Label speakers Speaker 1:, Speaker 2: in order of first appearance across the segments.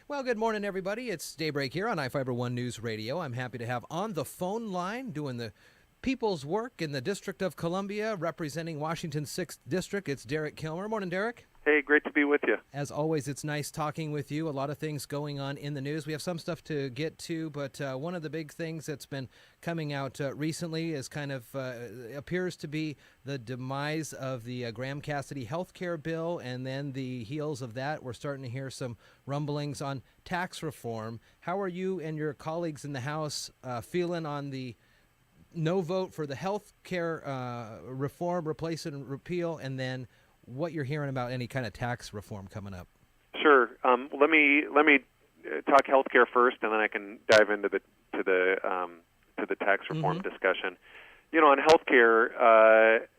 Speaker 1: Well, good morning, everybody. It's Daybreak here on iFiber One News Radio. I'm happy to have on the phone line doing the people's work in the District of Columbia, representing Washington's 6th District. It's Derek Kilmer. Morning, Derek.
Speaker 2: Hey, great to be with you.
Speaker 1: As always, it's nice talking with you. A lot of things going on in the news. We have some stuff to get to, but one of the big things that's been coming out recently is kind of appears to be the demise of the Graham Cassidy health care bill, and then the heels of that, we're starting to hear some rumblings on tax reform. How are you and your colleagues in the House feeling on the no vote for the health care reform, replace it and repeal, and then what you're hearing about any kind of tax reform coming up?
Speaker 2: Sure. Let me talk healthcare first, and then I can dive into the tax reform discussion. You know, on healthcare,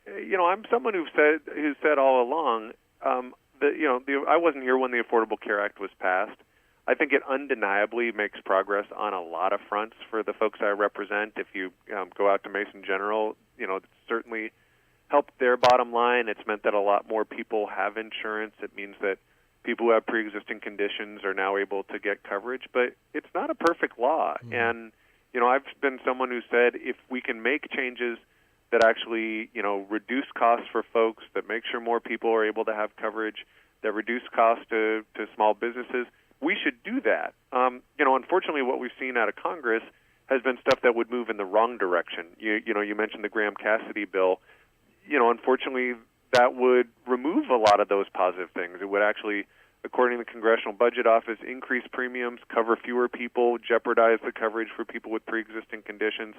Speaker 2: I'm someone who said all along that I wasn't here when the Affordable Care Act was passed. I think it undeniably makes progress on a lot of fronts for the folks I represent. If you go out to Mason General, it's certainly helped their bottom line. It's meant that a lot more people have insurance. It means that people who have pre-existing conditions are now able to get coverage. But it's not a perfect law. And, I've been someone who said if we can make changes that actually, reduce costs for folks, that make sure more people are able to have coverage, that reduce costs to small businesses, we should do that. Unfortunately, what we've seen out of Congress has been stuff that would move in the wrong direction. You mentioned the Graham Cassidy bill. Unfortunately, that would remove a lot of those positive things. It would actually, according to the Congressional Budget Office, increase premiums, cover fewer people, jeopardize the coverage for people with pre-existing conditions.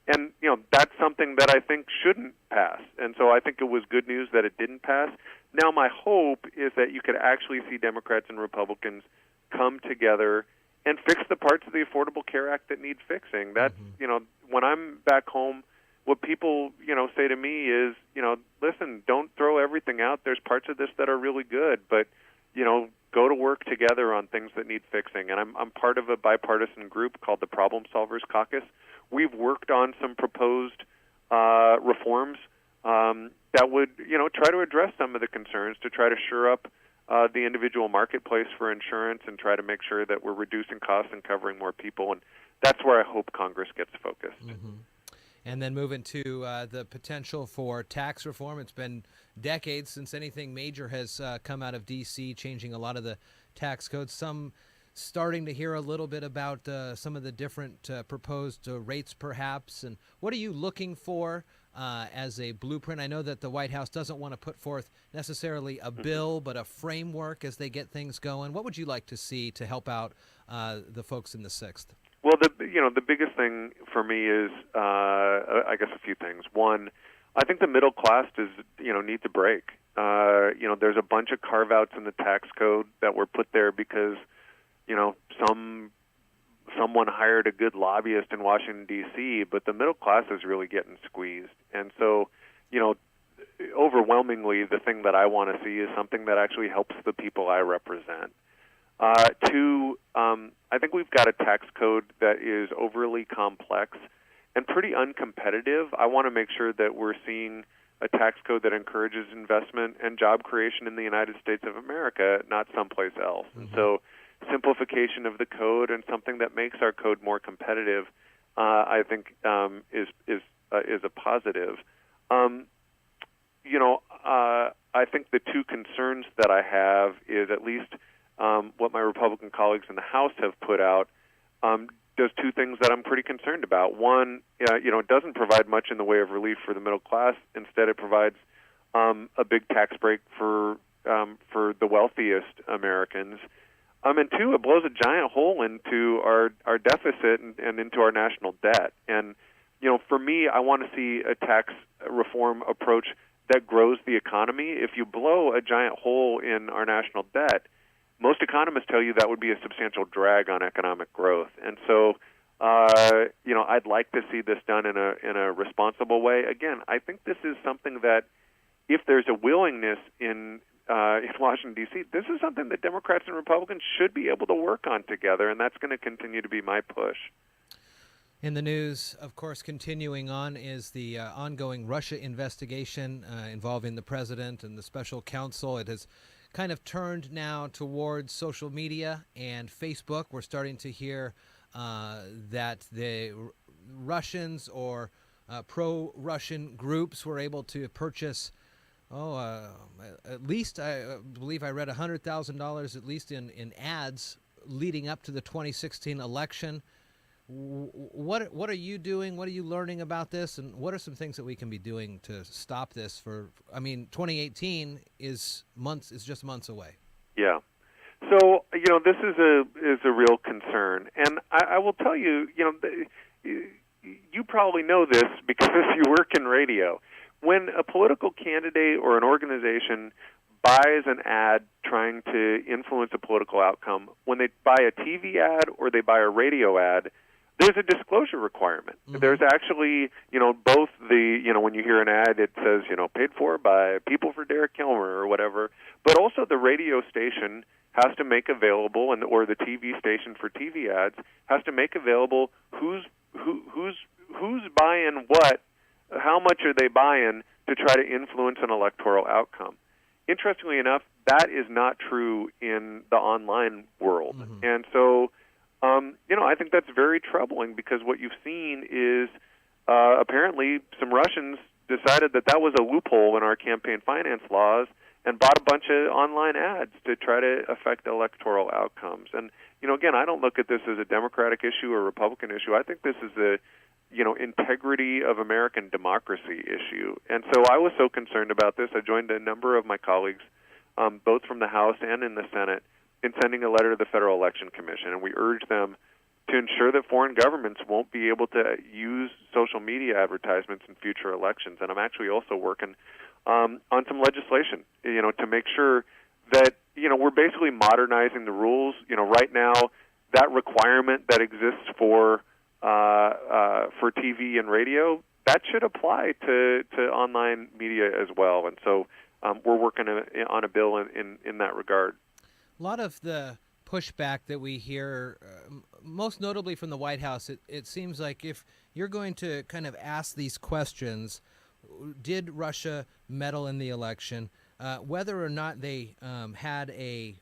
Speaker 2: And, that's something that I think shouldn't pass. And so I think it was good news that it didn't pass. Now my hope is that you could actually see Democrats and Republicans come together and fix the parts of the Affordable Care Act that need fixing. That's, when I'm back home, what people, say to me is, listen, don't throw everything out. There's parts of this that are really good, but, go to work together on things that need fixing. And I'm part of a bipartisan group called the Problem Solvers Caucus. We've worked on some proposed reforms that would, try to address some of the concerns, to try to shore up the individual marketplace for insurance and try to make sure that we're reducing costs and covering more people. And that's where I hope Congress gets focused.
Speaker 1: And then moving to the potential for tax reform. It's been decades since anything major has come out of D.C., changing a lot of the tax codes. Some starting to hear a little bit about some of the different proposed rates, perhaps. And what are you looking for as a blueprint? I know that the White House doesn't want to put forth necessarily a bill, but a framework as they get things going. What would you like to see to help out the folks in the 6th?
Speaker 2: Well, the biggest thing for me is, I guess, a few things. One, I think the middle class needs a break. There's a bunch of carve-outs in the tax code that were put there because, someone hired a good lobbyist in Washington, D.C., but the middle class is really getting squeezed. And so, overwhelmingly, the thing that I want to see is something that actually helps the people I represent. Two, I think we've got a tax code that is overly complex and pretty uncompetitive. I want to make sure that we're seeing a tax code that encourages investment and job creation in the United States of America, not someplace else. And so simplification of the code and something that makes our code more competitive, I think, is a positive. I think the two concerns that I have is at least what my Republican colleagues in the House have put out does two things that I'm pretty concerned about. One, it doesn't provide much in the way of relief for the middle class. Instead, it provides a big tax break for the wealthiest Americans. And two, it blows a giant hole into our deficit and into our national debt. And, for me, I want to see a tax reform approach that grows the economy. If you blow a giant hole in our national debt, most economists tell you that would be a substantial drag on economic growth. And so, I'd like to see this done in a responsible way. Again, I think this is something that, if there's a willingness in Washington, D.C., this is something that Democrats and Republicans should be able to work on together, and that's going to continue to be my push.
Speaker 1: In the news, of course, continuing on is the ongoing Russia investigation involving the president and the special counsel. It has kind of turned now towards social media and Facebook. We're starting to hear that the Russians or pro-Russian groups were able to purchase, at least I believe I read $100,000 at least in ads leading up to the 2016 election. What are you doing? What are you learning about this? And what are some things that we can be doing to stop this? 2018 is just months away.
Speaker 2: Yeah. So, this is a real concern. And I will tell you, you probably know this because you work in radio. When a political candidate or an organization buys an ad trying to influence a political outcome, when they buy a TV ad or they buy a radio ad, there's a disclosure requirement. Mm-hmm. There's actually, both when you hear an ad, it says, paid for by People for Derek Kilmer or whatever, but also the radio station has to make available, or the TV station for TV ads has to make available who's buying what, how much are they buying to try to influence an electoral outcome. Interestingly enough, that is not true in the online world. Mm-hmm. And so, I think that's very troubling because what you've seen is apparently some Russians decided that was a loophole in our campaign finance laws and bought a bunch of online ads to try to affect electoral outcomes. And, again, I don't look at this as a Democratic issue or Republican issue. I think this is a integrity of American democracy issue. And so I was so concerned about this, I joined a number of my colleagues, both from the House and in the Senate, in sending a letter to the Federal Election Commission. And we urged them to ensure that foreign governments won't be able to use social media advertisements in future elections. And I'm actually also working on some legislation, to make sure that, we're basically modernizing the rules. Right now, that requirement that exists for TV and radio, that should apply to online media as well. And so we're working on a bill in that regard.
Speaker 1: A lot of the pushback that we hear, most notably from the White House, it seems like if you're going to kind of ask these questions, did Russia meddle in the election, whether or not they had a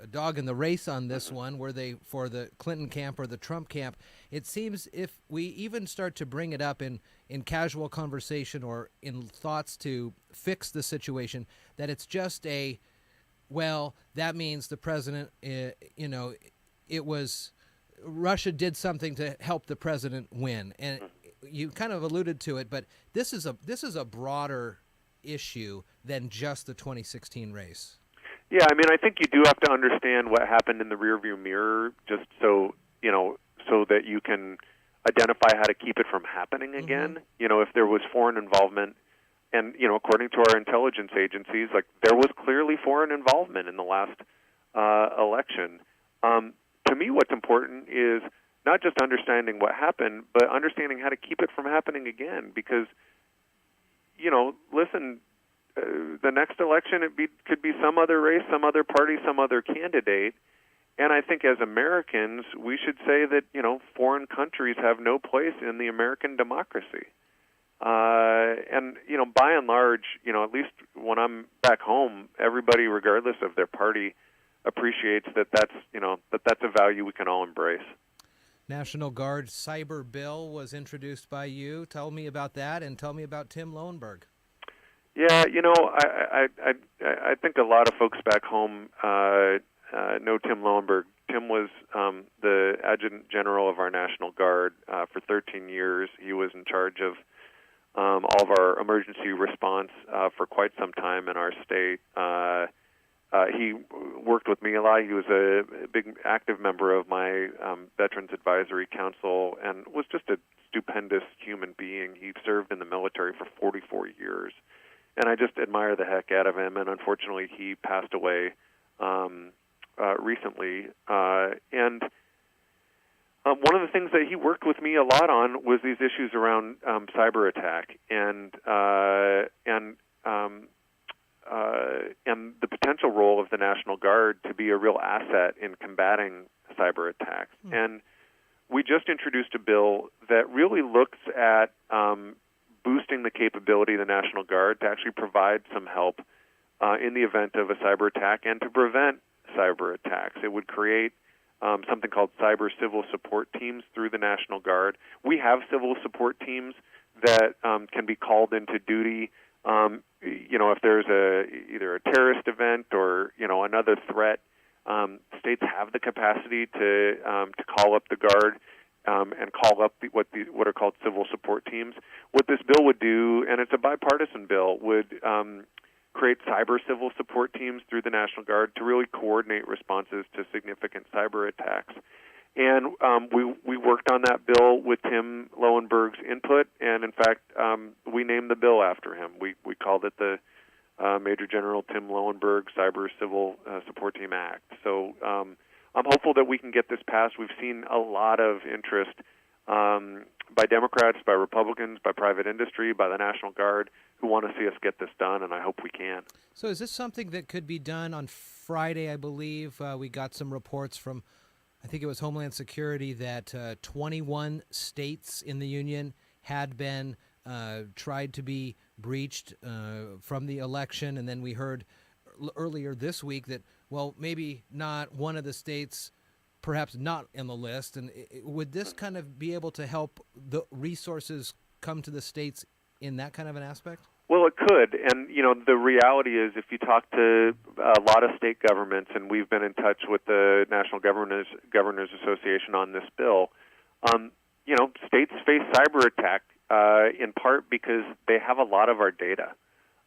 Speaker 1: dog in the race on this one, were they for the Clinton camp or the Trump camp? It seems if we even start to bring it up in casual conversation or in thoughts to fix the situation, that it's just that means the president, it was Russia did something to help the president win. And you kind of alluded to it, but this is a broader issue than just the 2016 race.
Speaker 2: Yeah, I think you do have to understand what happened in the rearview mirror, just so that you can identify how to keep it from happening again. Mm-hmm. If there was foreign involvement, and according to our intelligence agencies, there was clearly foreign involvement in the last election. To me, what's important is not just understanding what happened, but understanding how to keep it from happening again. Because, listen. The next election, could be some other race, some other party, some other candidate. And I think as Americans, we should say that, foreign countries have no place in the American democracy. And, by and large, at least when I'm back home, everybody, regardless of their party, appreciates that's a value we can all embrace.
Speaker 1: National Guard cyber bill was introduced by you. Tell me about that, and tell me about Tim Lowenberg.
Speaker 2: Yeah, I think a lot of folks back home know Tim Lowenberg. Tim was the Adjutant General of our National Guard for 13 years. He was in charge of all of our emergency response for quite some time in our state. He worked with me a lot. He was a big active member of my Veterans Advisory Council and was just a stupendous human being. He served in the military for 44 years. And I just admire the heck out of him. And unfortunately, he passed away recently. And one of the things that he worked with me a lot on was these issues around cyber attack and the potential role of the National Guard to be a real asset in combating cyber attacks. And we just introduced a bill that really looks at boosting the capability of the National Guard to actually provide some help in the event of a cyber attack and to prevent cyber attacks. It would create something called cyber civil support teams through the National Guard. We have civil support teams that can be called into duty, if there's either a terrorist event or, another threat. States have the capacity to call up the Guard and call up what are called civil support teams. What this bill would do, and it's a bipartisan bill, would create cyber civil support teams through the National Guard to really coordinate responses to significant cyber attacks. And we worked on that bill with Tim Lowenberg's input, and in fact, we named the bill after him. We called it the Major General Tim Lowenberg Cyber Civil Support Team Act. So I'm hopeful that we can get this passed. We've seen a lot of interest by Democrats, by Republicans, by private industry, by the National Guard, who want to see us get this done, and I hope we can.
Speaker 1: So is this something that could be done on Friday, I believe? We got some reports from, I think it was Homeland Security, that 21 states in the union had been tried to be breached from the election, and then we heard earlier this week that, well, maybe not one of the states, perhaps not in the list. And would this kind of be able to help the resources come to the states in that kind of an aspect?
Speaker 2: Well, it could. And, the reality is if you talk to a lot of state governments, and we've been in touch with the National Governors Association on this bill, states face cyber attack in part because they have a lot of our data.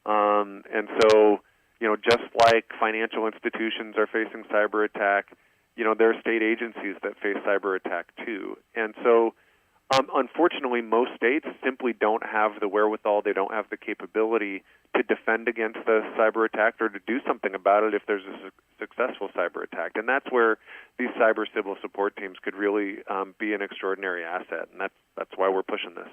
Speaker 2: And so, just like financial institutions are facing cyber attack, there are state agencies that face cyber attack too. And so, unfortunately, most states simply don't have the wherewithal, they don't have the capability to defend against the cyber attack or to do something about it if there's a successful cyber attack. And that's where these cyber civil support teams could really be an extraordinary asset, and that's why we're pushing this.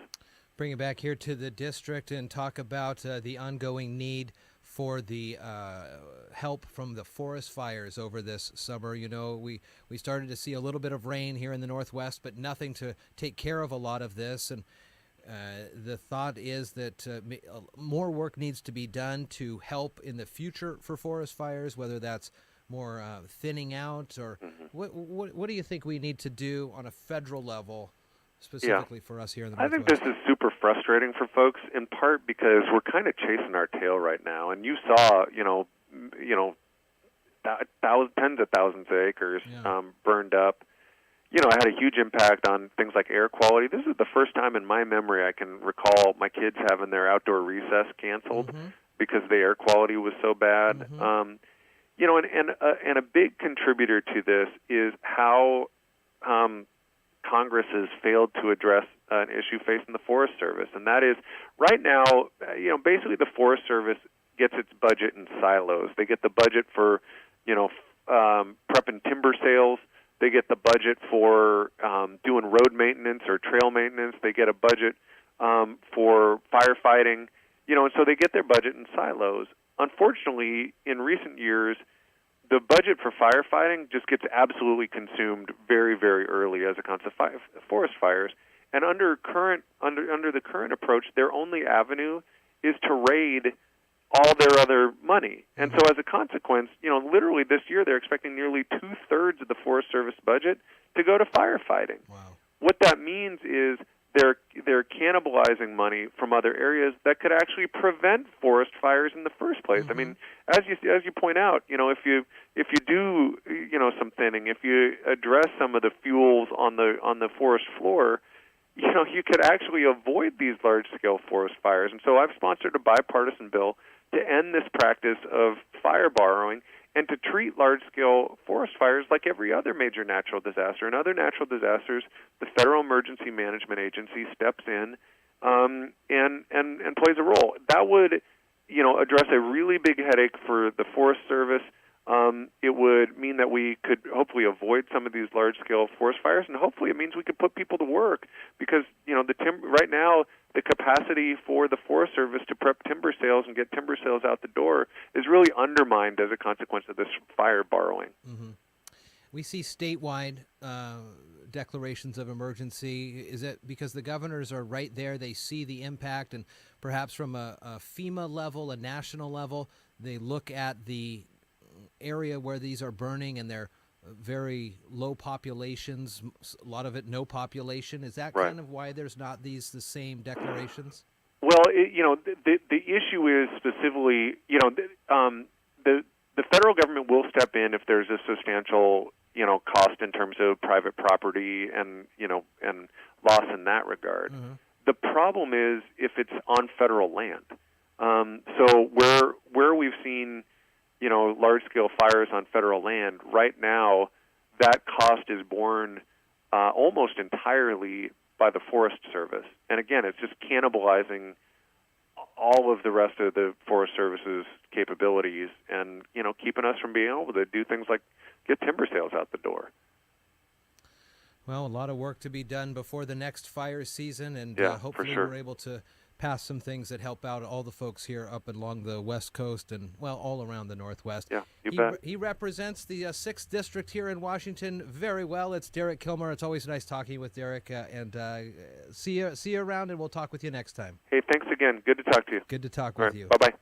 Speaker 1: Bring it back here to the district and talk about the ongoing need for the help from the forest fires over this summer. We started to see a little bit of rain here in the Northwest, but nothing to take care of a lot of this. And the thought is that more work needs to be done to help in the future for forest fires, whether that's more thinning out or what do you think we need to do on a federal level specifically for us here in the Northwest?
Speaker 2: I think this is super frustrating for folks, in part because we're kind of chasing our tail right now. And you saw, tens of thousands of acres burned up. It had a huge impact on things like air quality. This is the first time in my memory I can recall my kids having their outdoor recess canceled because the air quality was so bad. And a big contributor to this is how Congress has failed to address an issue facing the Forest Service, and that is right now, basically the Forest Service gets its budget in silos. They get the budget for, prepping timber sales. They get the budget for doing road maintenance or trail maintenance. They get a budget for firefighting, and so they get their budget in silos. Unfortunately, in recent years, the budget for firefighting just gets absolutely consumed very, very early as a consequence of forest fires. And under the current approach, their only avenue is to raid all their other money. And so as a consequence, literally this year they're expecting nearly 2/3 of the Forest Service budget to go to firefighting.
Speaker 1: Wow. What
Speaker 2: that means is they're cannibalizing money from other areas that could actually prevent forest fires in the first place. I mean, as you point out, if you do some thinning, if you address some of the fuels on the forest floor, you could actually avoid these large-scale forest fires. And so I've sponsored a bipartisan bill to end this practice of fire borrowing and to treat large-scale forest fires like every other major natural disaster. In other natural disasters, the Federal Emergency Management Agency steps in and plays a role. That would, address a really big headache for the Forest Service. It would mean that we could hopefully avoid some of these large-scale forest fires, and hopefully it means we could put people to work because, right now the capacity for the Forest Service to prep timber sales and get timber sales out the door is really undermined as a consequence of this fire borrowing.
Speaker 1: We see statewide declarations of emergency. Is it because the governors are right there, they see the impact, and perhaps from a FEMA level, a national level, they look at the area where these are burning, and they're very low populations, a lot of it no population. Is that kind of why there's not the same declarations?
Speaker 2: Well, the issue is specifically, the federal government will step in if there's a substantial, cost in terms of private property and loss in that regard. Mm-hmm. The problem is if it's on federal land. So where we've seen, large-scale fires on federal land, right now that cost is borne almost entirely by the Forest Service. And again, it's just cannibalizing all of the rest of the Forest Service's capabilities and, keeping us from being able to do things like get timber sales out the door.
Speaker 1: Well, a lot of work to be done before the next fire season, and hopefully we're able to pass some things that help out all the folks here up along the West Coast and, all around the Northwest.
Speaker 2: Yeah, you bet.
Speaker 1: He represents the 6th District here in Washington very well. It's Derek Kilmer. It's always nice talking with Derek, and see you around, and we'll talk with you next time.
Speaker 2: Hey, thanks again. Good to talk to you.
Speaker 1: Good to talk with you.
Speaker 2: Bye-bye.